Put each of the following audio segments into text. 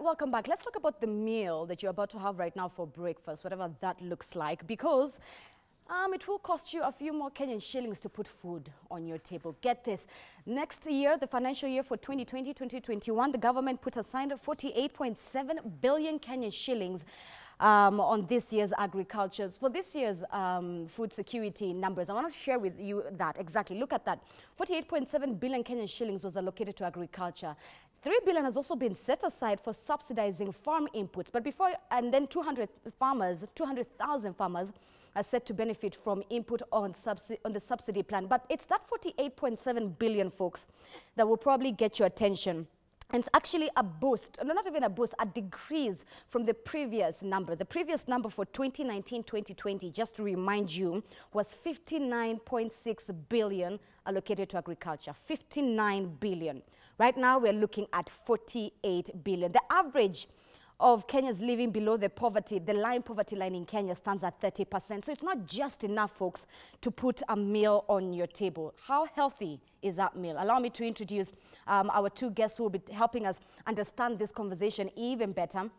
welcome back. Let's talk about the meal that you're about to have right now for breakfast, whatever that looks like, because it will cost you a few more Kenyan shillings to put food on your table. Get this. Next year, the financial year for 2020-2021, the government put aside 48.7 billion Kenyan shillings on this year's agriculture. For this year's food security numbers, I want to share with you that exactly. Look at that. 48.7 billion Kenyan shillings was allocated to agriculture. 3 billion has also been set aside for subsidizing farm inputs. But and then 200,000 farmers are set to benefit from input on the subsidy plan. But it's that 48.7 billion, folks, that will probably get your attention. And it's actually a boost, no, not even a boost, a decrease from the previous number. The previous number for 2019-2020, just to remind you, was 59.6 billion allocated to agriculture. 59 billion. Right now, we're looking at 48 billion. The average of Kenyans living below the poverty line in Kenya stands at 30%. So it's not just enough, folks, to put a meal on your table. How healthy is that meal? Allow me to introduce our two guests who will be helping us understand this conversation even better.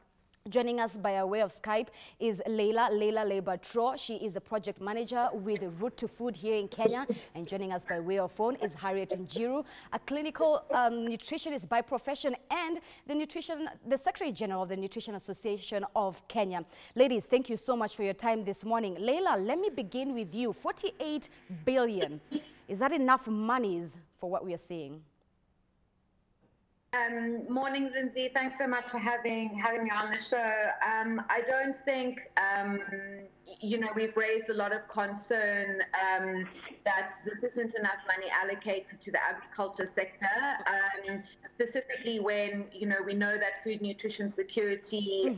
Joining us by way of Skype is Leila Lebatro. She is the project manager with Root to Food here in Kenya. And joining us by way of phone is Harriet Njiru, a clinical nutritionist by profession and the Secretary General of the Nutrition Association of Kenya. Ladies, thank you so much for your time this morning. Leila, let me begin with you. 48 billion. Is that enough monies for what we are seeing? Morning, Zinzi. Thanks so much for having me on the show. I don't think, we've raised a lot of concern that this isn't enough money allocated to the agriculture sector, specifically when, we know that food nutrition security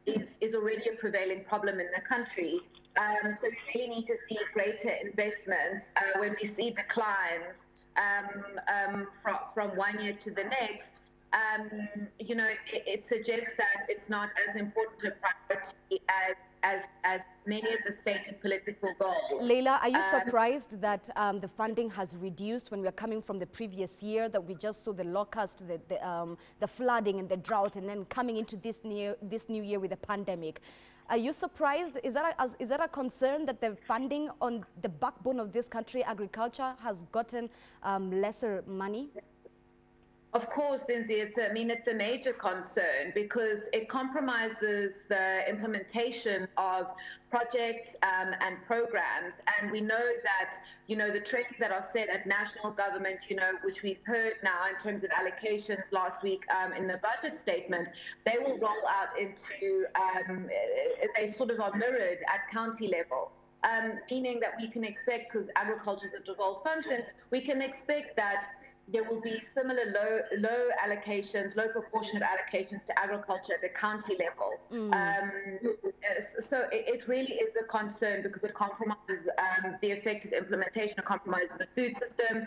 is already a prevailing problem in the country. So we really need to see greater investments when we see declines from one year to the next. It suggests that it's not as important a priority as many of the stated political goals. Leila, are you surprised that the funding has reduced when we're coming from the previous year, that we just saw the locust, the flooding and the drought, and then coming into this new year with the pandemic? Are you surprised? Is that a concern that the funding on the backbone of this country, agriculture, has gotten lesser money? Of course, Zinzi, it's a major concern because it compromises the implementation of projects and programs. And we know that, the trends that are set at national government, which we've heard now in terms of allocations last week in the budget statement, they will roll out into, they sort of are mirrored at county level. Meaning that we can expect, because agriculture is a devolved function, we can expect that there will be similar low allocations, low proportion of allocations to agriculture at the county level. So it really is a concern because it compromises the effective implementation, it compromises the food system,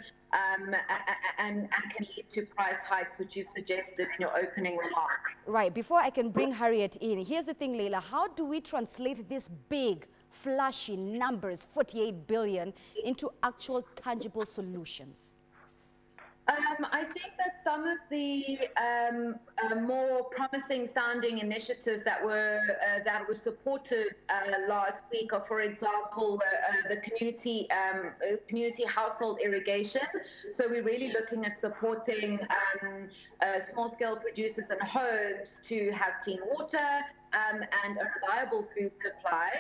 and can lead to price hikes, which you've suggested in your opening remarks. Right. Before I can bring Harriet in, here's the thing, Leila. How do we translate these big, flashy numbers, 48 billion, into actual tangible solutions? I think that some of the more promising sounding initiatives that were supported last week are, for example, the community household irrigation. So we're really looking at supporting small scale producers and homes to have clean water and a reliable food supply.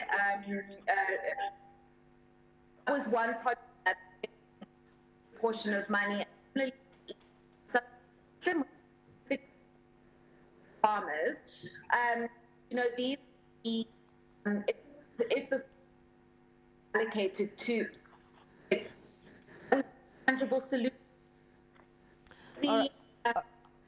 That was one project that portion of money. Farmers, these if the allocated to tangible solution.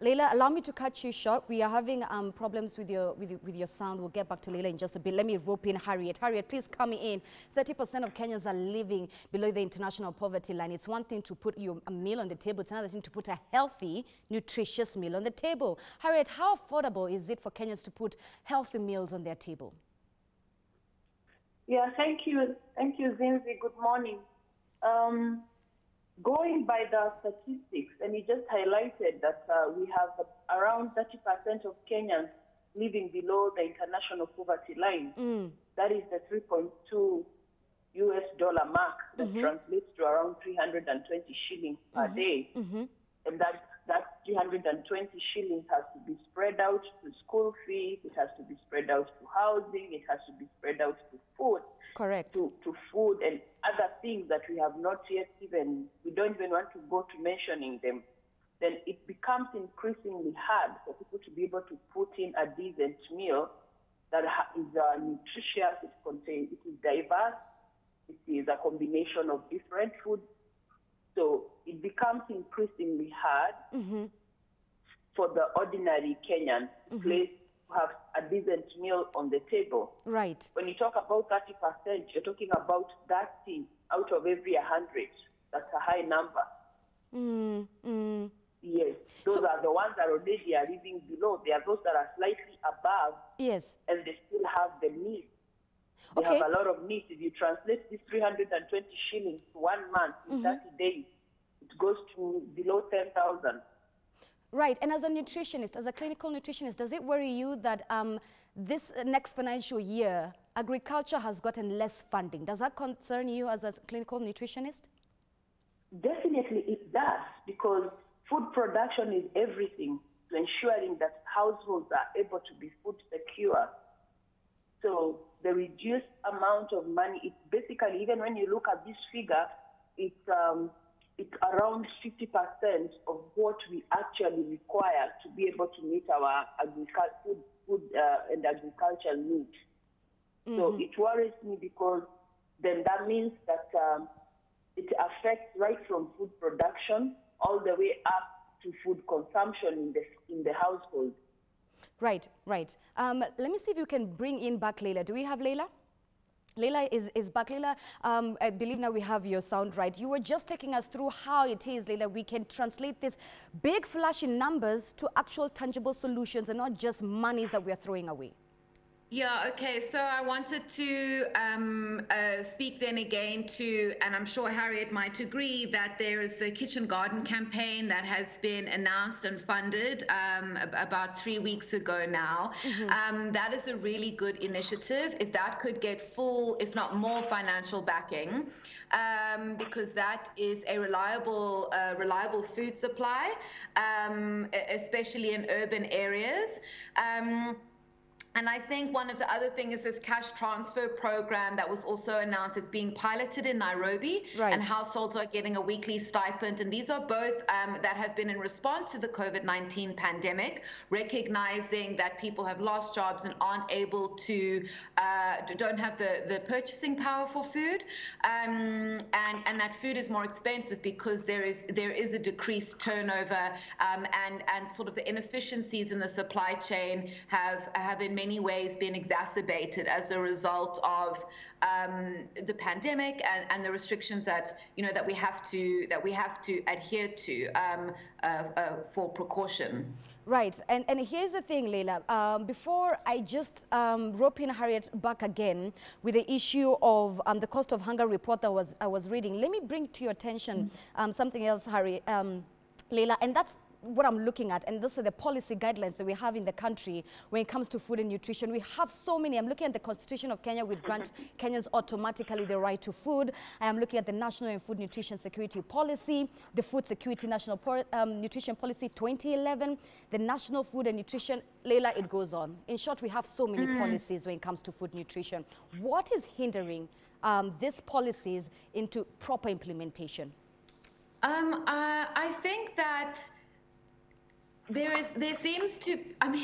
Leila, allow me to cut you short. We are having problems with your sound. We'll get back to Leila in just a bit. Let me rope in Harriet. Harriet, please come in. 30% of Kenyans are living below the international poverty line. It's one thing to put a meal on the table. It's another thing to put a healthy, nutritious meal on the table. Harriet, how affordable is it for Kenyans to put healthy meals on their table? Yeah, thank you, Zinzi. Good morning. going by the statistics, and you just highlighted that we have around 30% of Kenyans living below the international poverty line. That is the 3.2 US dollar mark that translates to around 320 shillings per day. And that 320 shillings has to be spread out to school fees, it has to be spread out to housing, it has to be spread out to food. Correct. To food and other things that we have not yet even, we don't even want to go to mentioning them. Then it becomes increasingly hard for people to be able to put in a decent meal that is nutritious, it is diverse, it is a combination of different foods. So it becomes increasingly hard for the ordinary Kenyan to have a decent meal on the table. Right. When you talk about 30%, you're talking about 30 out of every 100. That's a high number. Yes, those are the ones that already are living below. There are those that are slightly above. Yes. And they still have the need. They have a lot of needs. If you translate this 320 shillings to 1 month in 30 days, it goes to below 10,000. Right. And as a nutritionist, as a clinical nutritionist, does it worry you that this next financial year, agriculture has gotten less funding? Does that concern you as a clinical nutritionist? Definitely it does, because food production is everything to ensuring that households are able to be food secure. So the reduced amount of money, it's basically, even when you look at this figure, it's around 50% of what we actually require to be able to meet our food and agricultural needs. So it worries me, because then that means that it affects right from food production all the way up to food consumption in the household. Right, right. Let me see if you can bring in back Leila. Do we have Leila? Leila is back. Leila, I believe now we have your sound right. You were just taking us through how it is, Leila, we can translate this big flashy numbers to actual tangible solutions and not just monies that we are throwing away. Yeah, okay. So I wanted to speak then again to, and I'm sure Harriet might agree, that there is the Kitchen Garden campaign that has been announced and funded about 3 weeks ago now. That is a really good initiative. If that could get full, if not more, financial backing, because that is a reliable food supply, especially in urban areas. And I think one of the other things is this cash transfer program that was also announced. It's being piloted in Nairobi, and households are getting a weekly stipend. And these are both that have been in response to the COVID-19 pandemic, recognizing that people have lost jobs and aren't able to, don't have the purchasing power for food. And that food is more expensive because there is a decreased turnover, and sort of the inefficiencies in the supply chain have in many ways been exacerbated as a result of the pandemic and the restrictions that that we have to adhere to for precaution. Right, and here's the thing, Leila. Before I just rope in Harriet back again with the issue of the cost of hunger report that I was reading, let me bring to your attention something else, Leila, and that's what I'm looking at, and those are the policy guidelines that we have in the country when it comes to food and nutrition. We have so many. I'm looking at the Constitution of Kenya, which grants Kenyans automatically the right to food. I am looking at the National and Food Nutrition Security Policy, the Food Security National Nutrition Policy 2011, the National Food and Nutrition. Leila, it goes on. In short, we have so many policies when it comes to food nutrition. What is hindering these policies into proper implementation? I think that there seems to, I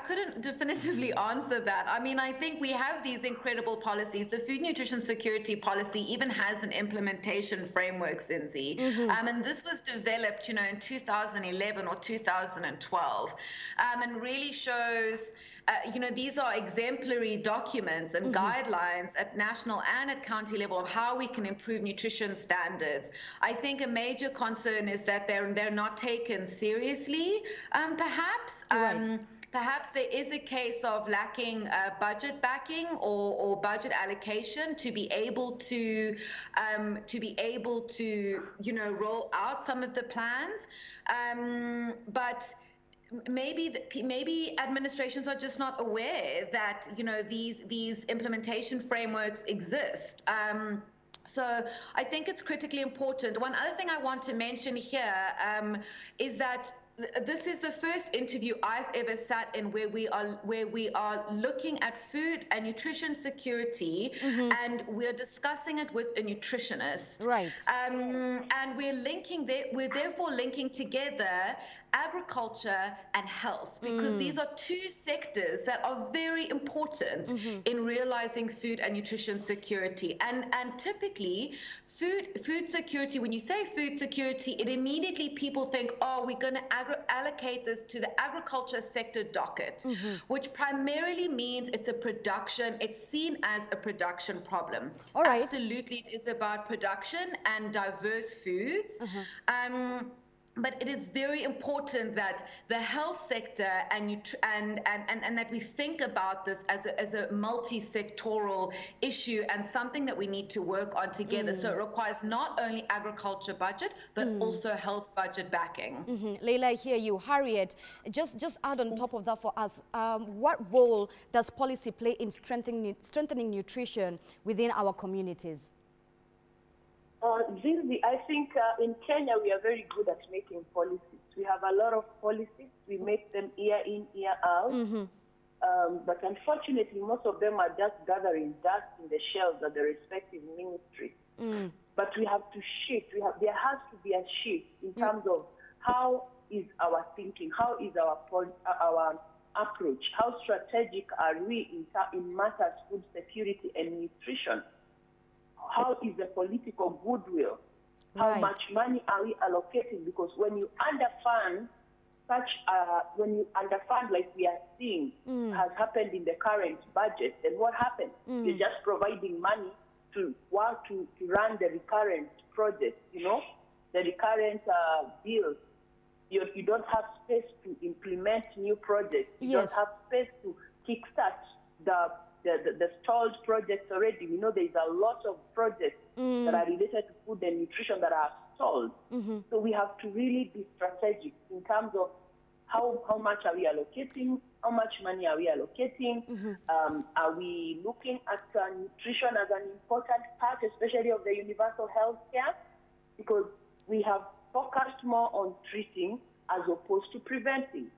couldn't definitively answer that. I mean, I think we have these incredible policies. The Food Nutrition Security Policy even has an implementation framework, Cindy. And this was developed, in 2011 or 2012, and really shows these are exemplary documents and guidelines at national and at county level of how we can improve nutrition standards. I think a major concern is that they're not taken seriously, perhaps. perhaps there is a case of lacking budget backing or budget allocation to be able to roll out some of the plans, but maybe administrations are just not aware that these implementation frameworks exist. So I think it's critically important. One other thing I want to mention here is that this is the first interview I've ever sat in where we are looking at food and nutrition security, and we're discussing it with a nutritionist. Right. And we're therefore linking together agriculture and health, because these are two sectors that are very important in realizing food and nutrition security. And typically food security, when you say food security, it immediately people think, oh, we're going to allocate this to the agriculture sector docket, which primarily means it's seen as a production problem. All right. Absolutely, it is about production and diverse foods. But it is very important that the health sector and that we think about this as a multi-sectoral issue and something that we need to work on together. So it requires not only agriculture budget, but also health budget backing. Leila, I hear you. Harriet, just add on top of that for us, what role does policy play in strengthening nutrition within our communities? Zinzi, I think in Kenya we are very good at making policies. We have a lot of policies. We make them year in, year out. But unfortunately, most of them are just gathering dust in the shelves at the respective ministries. But we have to shift. There has to be a shift in terms of how is our thinking, how is our approach, how strategic are we in matters food security and nutrition. How is the political goodwill? How much money are we allocating? Because when you underfund like we are seeing has happened in the current budget, then what happens? You're just providing money to run the recurrent projects, the recurrent bills. You don't have space to implement new projects. You don't have space to kickstart the stalled projects already. We know there is a lot of projects that are related to food and nutrition that are stalled. So we have to really be strategic in terms of how much are we allocating, how much money are we allocating, are we looking at nutrition as an important part, especially of the universal health care, because we have focused more on treating as opposed to preventing.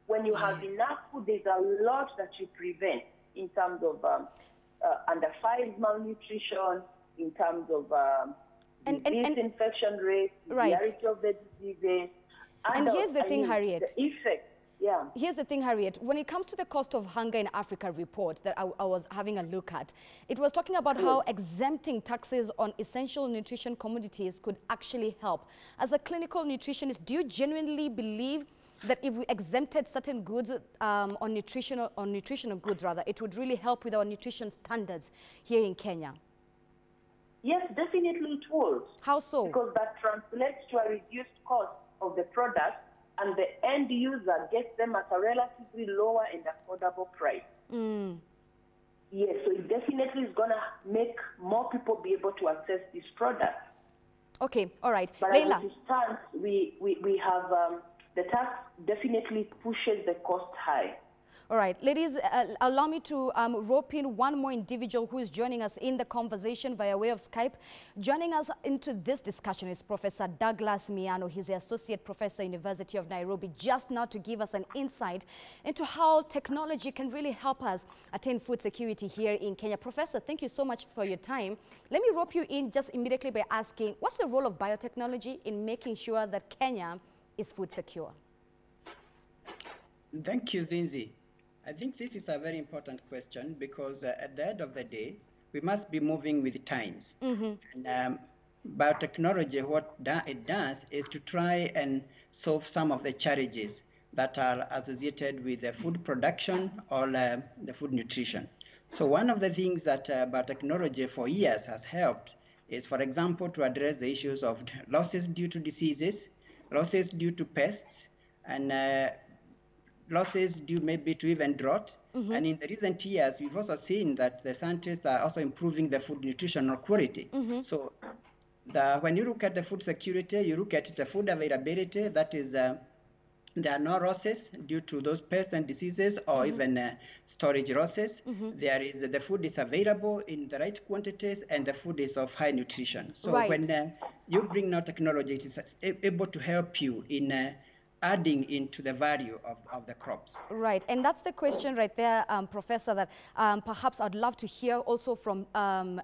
When you have enough food, there's a lot that you prevent in terms of under 5 malnutrition, in terms of disease infection rate, severity of the diseases. And here's the thing, Harriet. The effect, Here's the thing, Harriet. When it comes to the cost of hunger in Africa report that I was having a look at, it was talking about how exempting taxes on essential nutrition commodities could actually help. As a clinical nutritionist, do you genuinely believe that if we exempted certain goods on nutritional goods, it would really help with our nutrition standards here in Kenya? Yes, definitely it would. How so? Because that translates to a reduced cost of the product, and the end user gets them at a relatively lower and affordable price. Yes, so it definitely is going to make more people be able to access this product. Okay, all right. But Leila, as it stands, we have the tax definitely pushes the cost high. All right, ladies, allow me to rope in one more individual who is joining us in the conversation via way of Skype. Joining us into this discussion is Professor Douglas Miano. He's the Associate Professor, University of Nairobi, just now to give us an insight into how technology can really help us attain food security here in Kenya. Professor, thank you so much for your time. Let me rope you in just immediately by asking, what's the role of biotechnology in making sure that Kenya is food secure? Thank you, Zinzi. I think this is a very important question because at the end of the day, we must be moving with times. And biotechnology, what it does is to try and solve some of the challenges that are associated with the food production or the food nutrition. So one of the things that biotechnology for years has helped is, for example, to address the issues of losses due to diseases, losses due to pests, and losses due maybe to even drought. And in the recent years, we've also seen that the scientists are also improving the food nutritional quality. So when you look at the food security, you look at the food availability, that is, there are no losses due to those pests and diseases or even storage losses. There is the food is available in the right quantities and the food is of high nutrition. So when you bring now technology, it is able to help you in adding into the value of the crops. Right, and that's the question right there, Professor, that perhaps I'd love to hear also from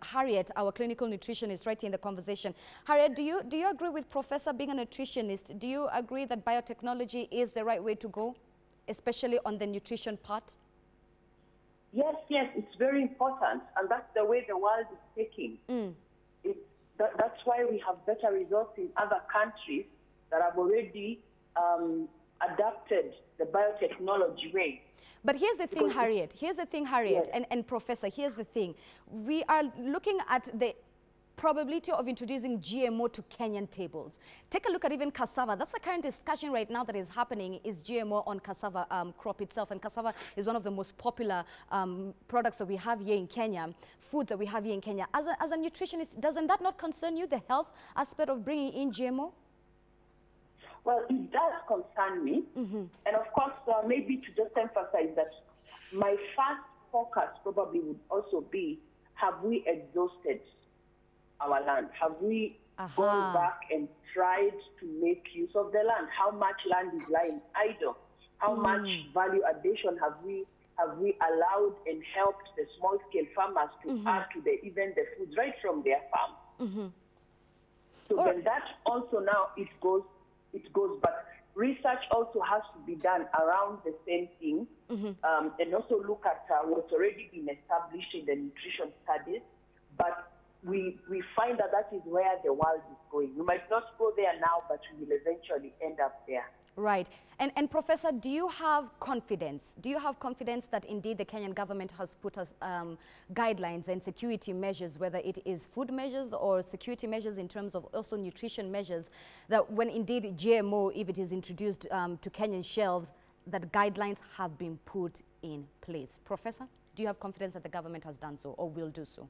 Harriet, our clinical nutritionist, right here in the conversation. Harriet, do you agree with Professor being a nutritionist? Do you agree that biotechnology is the right way to go, especially on the nutrition part? Yes, it's very important, and that's the way the world is taking. That's why we have better results in other countries that have already adapted the biotechnology way. But here's the thing, Harriet. Yes. And Professor, here's the thing. We are looking at the probability of introducing GMO to Kenyan tables. Take a look at even cassava. That's the current discussion right now that is happening, is GMO on cassava crop itself. And cassava is one of the most popular products that we have here in Kenya, foods that we have here in Kenya. As a nutritionist, doesn't that not concern you, the health aspect of bringing in GMO? Well, it does concern me. And of course, maybe to just emphasize that my first focus probably would also be, have we exhausted our land? Have we gone back and tried to make use of the land? How much land is lying idle? How much value addition have we allowed and helped the small-scale farmers to add to even the foods right from their farm? So then that also now it goes, but research also has to be done around the same thing, and also look at what's already been established in the nutrition studies. But we find that is where the world is going. We might not go there now, but we will eventually end up there. Right. And Professor, do you have confidence? Do you have confidence that indeed the Kenyan government has put us guidelines and security measures, whether it is food measures or security measures in terms of also nutrition measures, that when indeed GMO, if it is introduced to Kenyan shelves, that guidelines have been put in place? Professor, do you have confidence that the government has done so or will do so?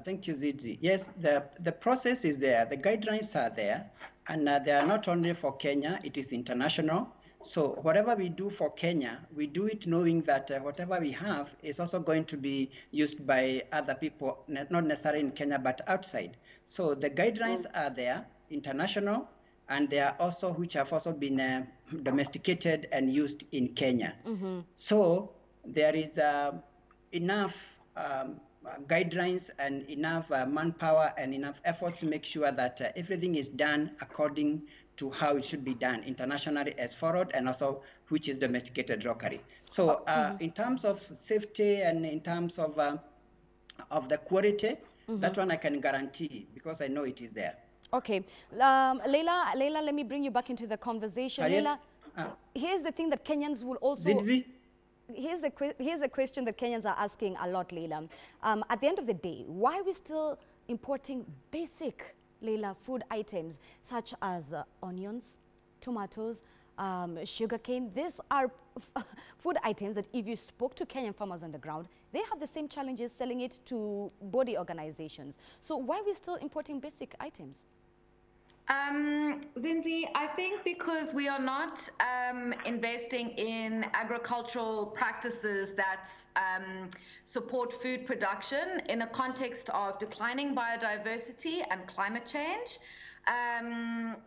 Thank you, Zizi. Yes, the process is there. The guidelines are there, and they are not only for Kenya, it is international. So whatever we do for Kenya, we do it knowing that whatever we have is also going to be used by other people, not necessarily in Kenya, but outside. So the guidelines are there, international, and there are also which have also been domesticated and used in Kenya. So there is enough guidelines and enough manpower and enough efforts to make sure that everything is done according to how it should be done internationally as followed, and also which is domesticated locally. So in terms of safety and in terms of the quality, that one I can guarantee because I know it is there. Okay. Leila, let me bring you back into the conversation. Harriet? Leila, here's the thing that Kenyans will also... Zizi? Here's a question that Kenyans are asking a lot, Leila. At the end of the day, why are we still importing basic, Leila, food items such as onions, tomatoes, sugarcane? These are food items that if you spoke to Kenyan farmers on the ground, they have the same challenges selling it to body organizations. So why are we still importing basic items? Zinzi, I think because we are not investing in agricultural practices that support food production in a context of declining biodiversity and climate change.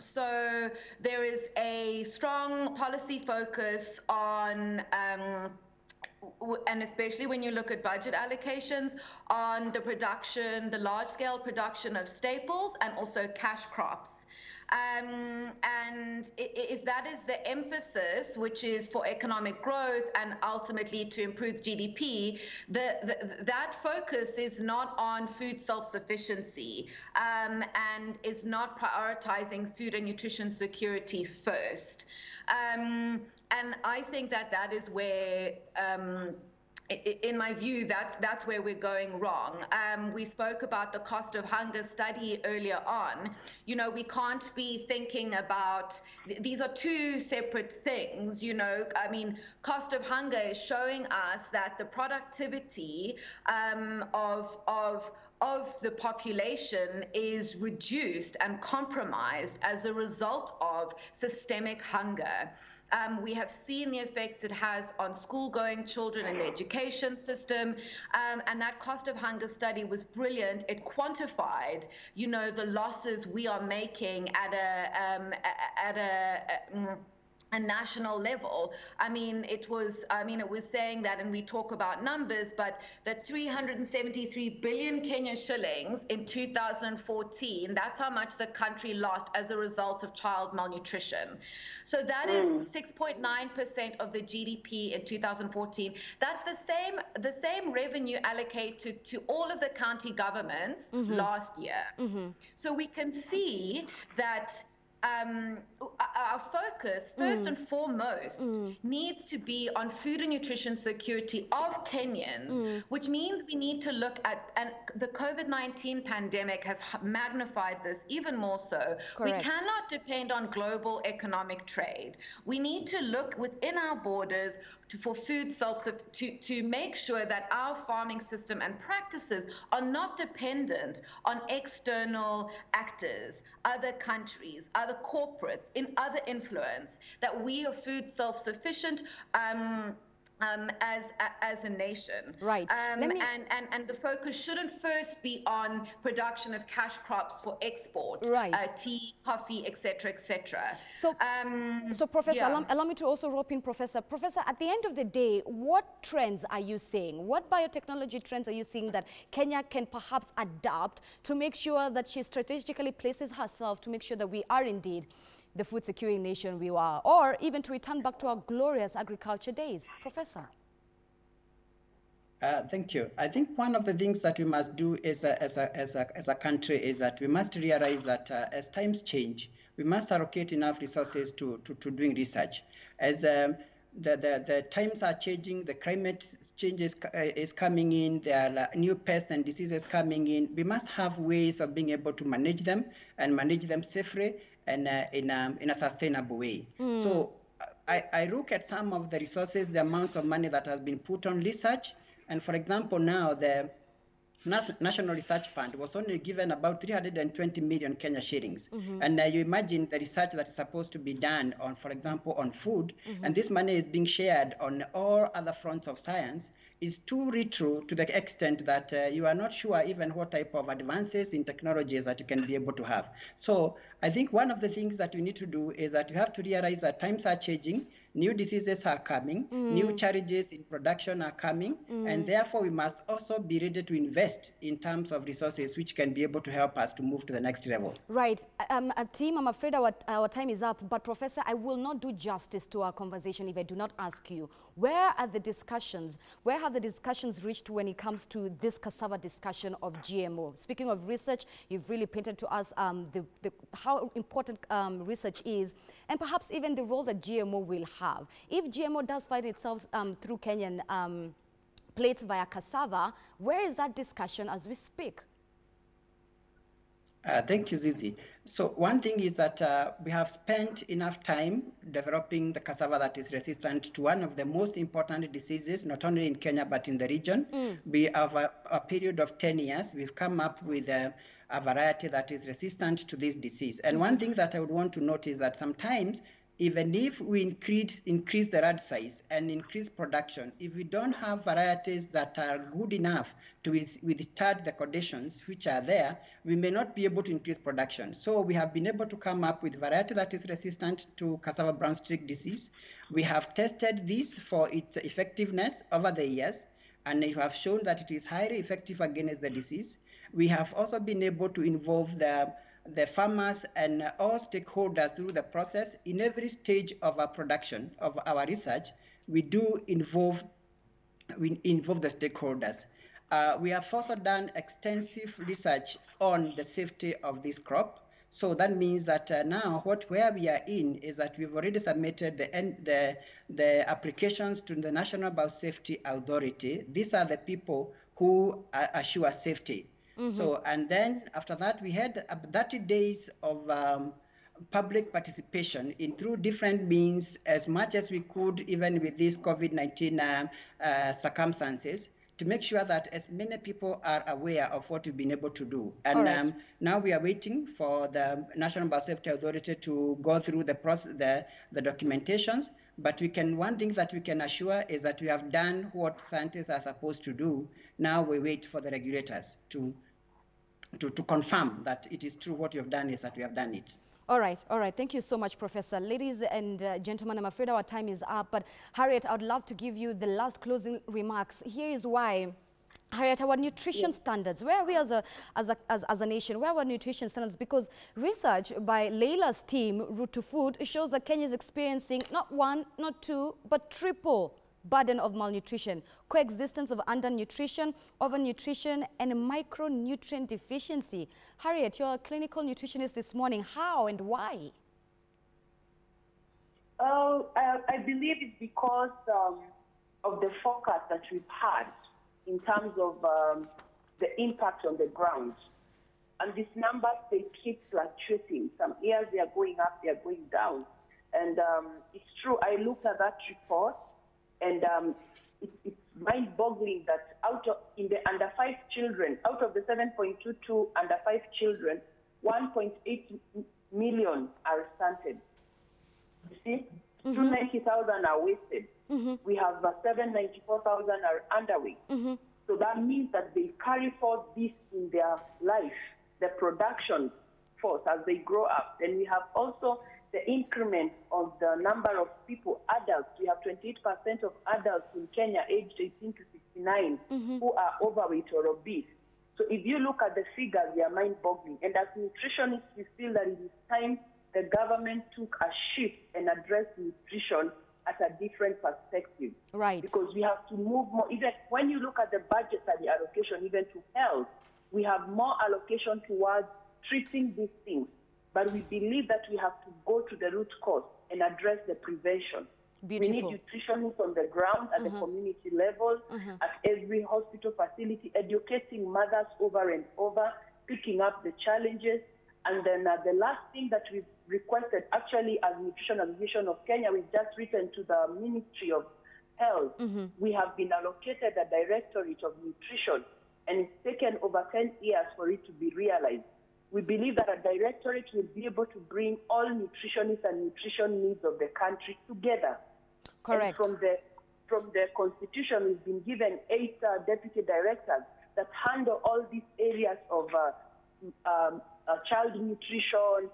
So there is a strong policy focus on and especially when you look at budget allocations on the production, the large-scale production of staples and also cash crops. And if that is the emphasis, which is for economic growth and ultimately to improve GDP, that focus is not on food self-sufficiency and is not prioritizing food and nutrition security first. And I think that is where in my view, that's where we're going wrong. We spoke about the cost of hunger study earlier on. You know, we can't be thinking about, these are two separate things, you know. I mean, cost of hunger is showing us that the productivity of the population is reduced and compromised as a result of systemic hunger. We have seen the effects it has on school-going children in the education system, and that cost of hunger study was brilliant. It quantified, you know, the losses we are making at a national level. I mean, it was saying that, and we talk about numbers, but that 373 billion Kenyan shillings in 2014, that's how much the country lost as a result of child malnutrition. So that is 6.9% of the GDP in 2014. That's the same revenue allocated to all of the county governments last year. So we can see that our focus, first and foremost, needs to be on food and nutrition security of Kenyans, which means we need to look at, and the COVID-19 pandemic has magnified this even more so. Correct. We cannot depend on global economic trade. We need to look within our borders for food to make sure that our farming system and practices are not dependent on external actors, other countries, other corporates, in other influence, that we are food self-sufficient as a nation. Right. And the focus shouldn't first be on production of cash crops for export, right. Tea, coffee, etc., etc. So, Professor, allow me to also rope in Professor. Professor, at the end of the day, what trends are you seeing? What biotechnology trends are you seeing that Kenya can perhaps adapt to make sure that she strategically places herself to make sure that we are indeed the food securing nation we are, or even to return back to our glorious agriculture days? Professor. Thank you. I think one of the things that we must do as a country is that we must realize that as times change, we must allocate enough resources to doing research. As the times are changing, the climate changes is coming in, there are new pests and diseases coming in. We must have ways of being able to manage them and manage them safely and in a sustainable way. So I look at some of the resources, the amounts of money that has been put on research, and for example, now the National Research Fund was only given about 320 million Kenya shillings. And you imagine the research that is supposed to be done on, for example, on food, and this money is being shared on all other fronts of science, is too little to the extent that you are not sure even what type of advances in technologies that you can be able to have. So I think one of the things that we need to do is that you have to realize that times are changing, new diseases are coming, new challenges in production are coming, and therefore we must also be ready to invest in terms of resources which can be able to help us to move to the next level. Right. Team, I'm afraid our time is up, but Professor, I will not do justice to our conversation if I do not ask you, where have the discussions reached when it comes to this cassava discussion of GMO? Speaking of research, you've really painted to us how important research is, and perhaps even the role that GMO will have. If GMO does find itself through Kenyan plates via cassava, where is that discussion as we speak? Thank you, Zizi. So one thing is that we have spent enough time developing the cassava that is resistant to one of the most important diseases, not only in Kenya, but in the region. We have a period of 10 years. We've come up with a variety that is resistant to this disease. And one thing that I would want to note is that sometimes, even if we increase the rod size and increase production, if we don't have varieties that are good enough to withstand the conditions which are there, we may not be able to increase production. So we have been able to come up with variety that is resistant to cassava brown streak disease. We have tested this for its effectiveness over the years, and we have shown that it is highly effective against the disease. We have also been able to involve the farmers and all stakeholders through the process. In every stage of our production, of our research, we involve the stakeholders. We have also done extensive research on the safety of this crop. So that means that now where we are in is that we've already submitted the applications to the National Biosafety Authority. These are the people who assure safety. So, and then after that, we had 30 days of public participation in through different means, as much as we could, even with these COVID-19 circumstances, to make sure that as many people are aware of what we've been able to do. And now we are waiting for the National Biosafety Authority to go through the process, the documentations. But one thing that we can assure is that we have done what scientists are supposed to do. Now we wait for the regulators to confirm that it is true. What you have done is that we have done it. All right. Thank you so much, Professor. Ladies and gentlemen, I'm afraid our time is up. But Harriet, I'd love to give you the last closing remarks. Here is why. Harriet, our nutrition standards, where are we as a nation? Where are our nutrition standards? Because research by Leila's team, Route to Food, shows that Kenya is experiencing not one, not two, but triple burden of malnutrition, coexistence of undernutrition, overnutrition, and micronutrient deficiency. Harriet, you're a clinical nutritionist this morning. How and why? I believe it's because of the focus that we've had in terms of the impact on the ground. And these numbers, they keep fluctuating. Some years they are going up, they are going down. And it's true, I looked at that report, and it's mind-boggling that in the under 5 children, out of the 7.22 under 5 children, 1.8 million are stunted. You see, 290,000 are wasted. We have 794,000 are underweight. So that means that they carry forth this in their life, the production force as they grow up. Then we have also the increment of the number of people, adults. We have 28% of adults in Kenya aged 18 to 69 who are overweight or obese. So if you look at the figures, they are mind-boggling. And as nutritionists, we feel that it is time the government took a shift and addressed nutrition at a different perspective. Right. Because we have to move more. Even when you look at the budget and the allocation, even to health, we have more allocation towards treating these things. But we believe that we have to go to the root cause and address the prevention. Beautiful. We need nutritionists on the ground at the community level, at every hospital facility, educating mothers over and over, picking up the challenges. And then the last thing that we've requested, actually, as Nutrition Association of Kenya, we've just written to the Ministry of Health. We have been allocated a directorate of nutrition, and it's taken over 10 years for it to be realized. We believe that a directorate will be able to bring all nutritionists and nutrition needs of the country together. Correct. And from the Constitution, we've been given 8 deputy directors that handle all these areas of child nutrition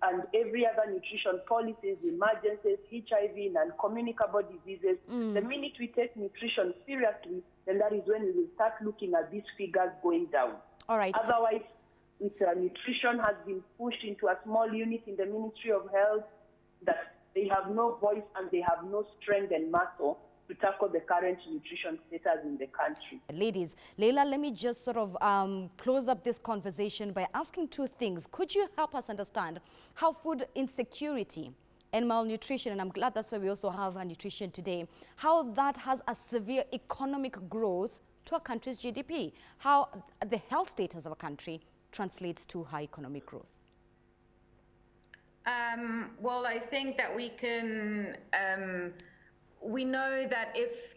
and every other nutrition policies, emergencies, HIV, and communicable diseases. The minute we take nutrition seriously, then that is when we will start looking at these figures going down. All right. Otherwise, nutrition has been pushed into a small unit in the Ministry of Health that they have no voice and they have no strength and muscle to tackle the current nutrition status in the country. Ladies, Leila, let me just sort of close up this conversation by asking 2 things. Could you help us understand how food insecurity and malnutrition, and I'm glad that's why we also have nutrition today, how that has a severe economic growth to a country's GDP, how the health status of a country translates to high economic growth? Well, I think that we can, we know that if,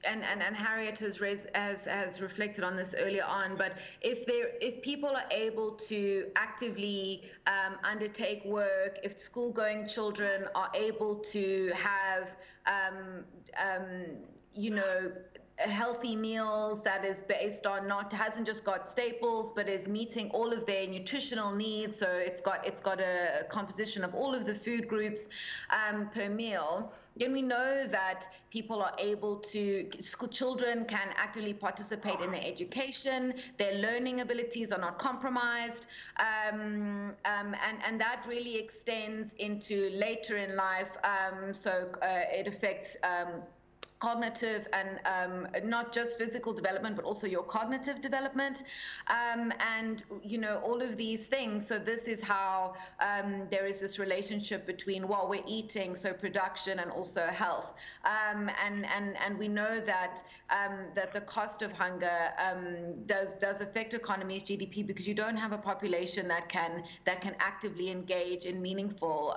and Harriet has reflected on this earlier on, but if people are able to actively undertake work, if school-going children are able to have, healthy meals that is based on hasn't just got staples, but is meeting all of their nutritional needs. So it's got a composition of all of the food groups per meal. Then we know that people are able to, children can actively participate in their education, their learning abilities are not compromised, and that really extends into later in life. So it affects cognitive and not just physical development, but also your cognitive development, and all of these things. So this is how there is this relationship between what we're eating, so production, and also health. And we know that that the cost of hunger does affect economies, GDP, because you don't have a population that can actively engage in meaningful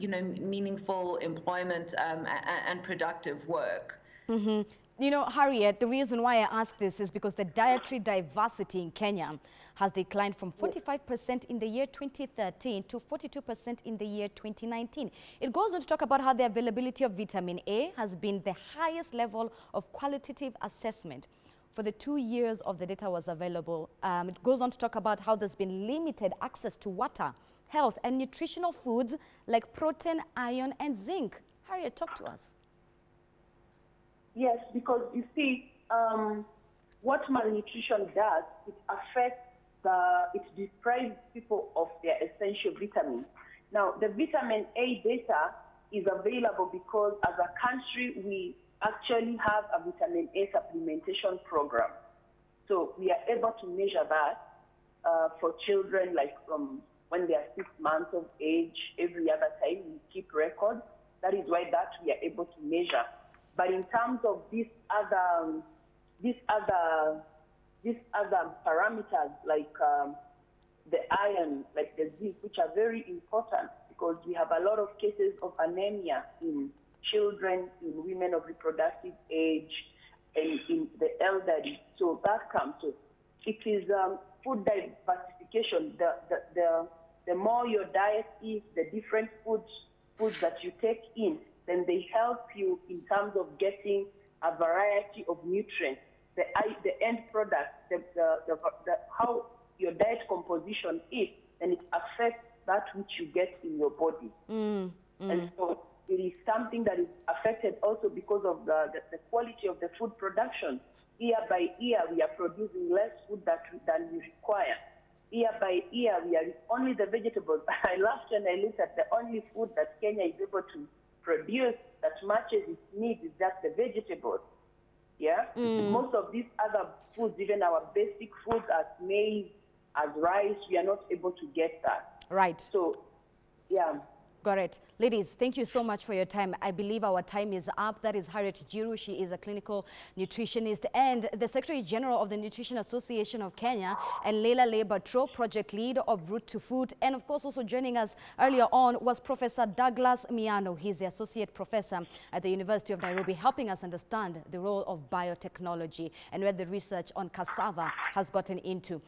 meaningful employment and productive work. Harriet, the reason why I ask this is because the dietary diversity in Kenya has declined from 45% in the year 2013 to 42% in the year 2019. It goes on to talk about how the availability of vitamin A has been the highest level of qualitative assessment for the 2 years of the data was available. It goes on to talk about how there's been limited access to water, health, and nutritional foods like protein, iron, and zinc. Harriet, talk to us. Yes, because you see, what malnutrition does, it deprives people of their essential vitamins. Now, the vitamin A data is available because as a country, we actually have a vitamin A supplementation program. So we are able to measure that for children, like from when they are 6 months of age. Every other time we keep records. That is why that we are able to measure. But in terms of these other parameters, like the iron, like the zinc, which are very important because we have a lot of cases of anemia in children, in women of reproductive age, and in the elderly. So that comes. So it is food diversification. The more your diet is, the different foods that you take in, then they help you in terms of getting a variety of nutrients. The end product, how your diet composition is, and it affects that which you get in your body. And so it is something that is affected also because of the quality of the food production. Year by year, we are producing less food than we require. Year by year, we are only the vegetables. I laughed when I looked at the only food that Kenya is able to produce that matches its needs is just the vegetables. Yeah? Most of these other foods, even our basic foods as maize, as rice, we are not able to get that. Right. So, yeah. Got it. Ladies, thank you so much for your time. I believe our time is up. That is Harriet Jiru. She is a clinical nutritionist and the Secretary General of the Nutrition Association of Kenya, and Leila Lebatro, project lead of Root to Food. And of course, also joining us earlier on was Professor Douglas Miano. He's the Associate Professor at the University of Nairobi, helping us understand the role of biotechnology and where the research on cassava has gotten into.